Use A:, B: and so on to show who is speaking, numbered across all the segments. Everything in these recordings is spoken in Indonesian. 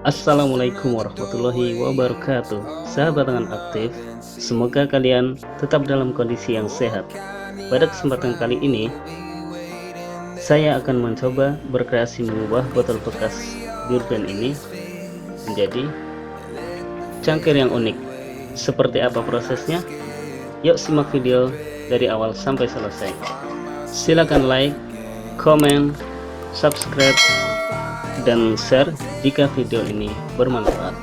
A: Assalamualaikum warahmatullahi wabarakatuh. Sahabat Tangan Aktif, semoga kalian tetap dalam kondisi yang sehat. Pada kesempatan kali ini, saya akan mencoba berkreasi mengubah botol bekas biruan ini menjadi cangkir yang unik. Seperti apa prosesnya? Yuk simak video dari awal sampai selesai. Silakan like, komen, subscribe, dan share jika video ini bermanfaat.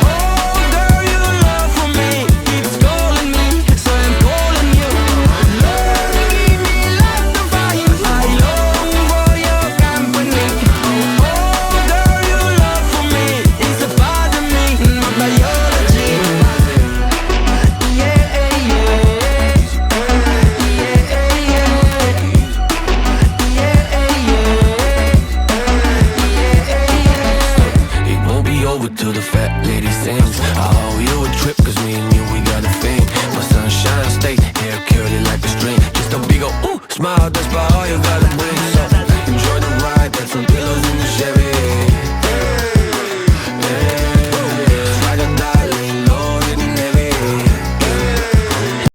B: Oh, girl, your love for me keeps calling me, so I'm calling you. whip, cause me